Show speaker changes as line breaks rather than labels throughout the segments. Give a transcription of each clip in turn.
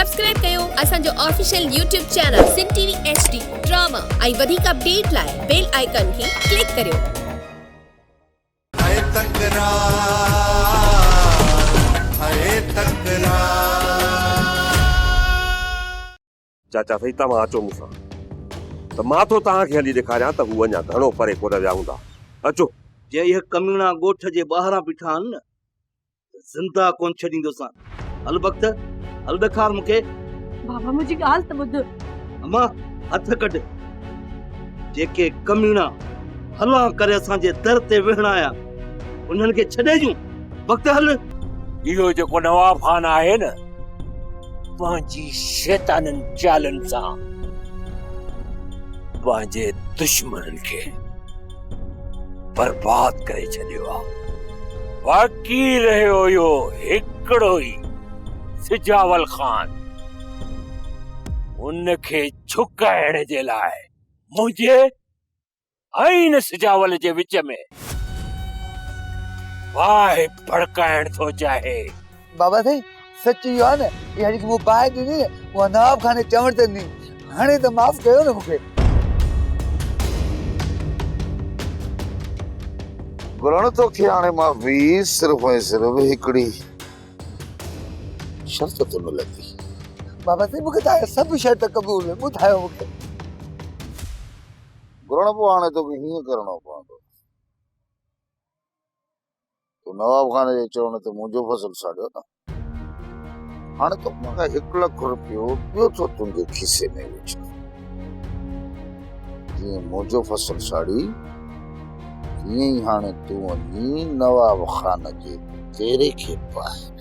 Subscribe कयो असांजो official YouTube channel सिन TV HD drama ऐं वधीक अपडेट लाइ बेल आइकन खे क्लिक करियो।
चाचा सही तव्हां अचो मूंसां त मां थो तव्हांखे हली ॾेखारियां त हू अञा घणो परे कोन विया हूंदा। अचो।
जे इहे कमीना ॻोठ जे ॿाहिरां बीठा आहिनि न त ज़िंदा कोन छॾींदोसां। हल वक़्त हल ॾेखार मूंखे।
बाबा मुंहिंजी ॻाल्हि त ॿुध।
अम्मा हथ कढ। जेके कमीना हला करे असांजे दर ते वेहणा आया उन्हनि खे छॾे ॾियूं। वक़्त हल।
इहो जेको नवाब खान आहे न पंहिंजी शैताननि चालनि सां पंहिंजे दुश्मननि खे बर्बाद करे छॾियो आहे। बाक़ी रहियो इहो हिकिड़ो ई सिजावल खान। उनखे झुकाइण जे लाइ मुंहिंजे ऐं न सिजावल जे विच में वाह भड़काइण थो चाहे।
बाबा साईं सच इहो आहे न इहा जेकी मूं बाहि ॾिनी न उहा नवाब खान जे चवण ते ॾिनी। हाणे त माफ़ कयो न मूंखे।
गुरण तोखे हाणे माफ़ी सिर्फ़ ऐं सिर्फ़ हिकिड़ी शर्त तो मिलंदी।
बाबा साईं मूंखे तव्हां सभु शर्त क़बूल आहिनि। ॿुधायो मूंखे।
गुरण पोइ हाणे तोखे हीअं करिणो पवंदो तूं नवाब खान जे चवण ते मुंहिंजो फसल साड़ियो न। हाणे तो मूंखां 1 लख रुपयो ॿियो थो तुंहिंजे खीसे में विझ। जीअं मुंहिंजो फसल साड़ी तीअं ई हाणे तूं वञी नवाब खान जे तेरे खे पाए।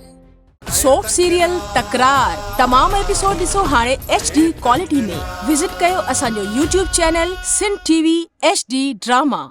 सोप सीरियल तकरार तमाम एपिसोड ॾिसो हाणे HD क्वालिटी में। विजिट कयो असांजो YouTube चैनल सिन टीवी HD ड्रामा।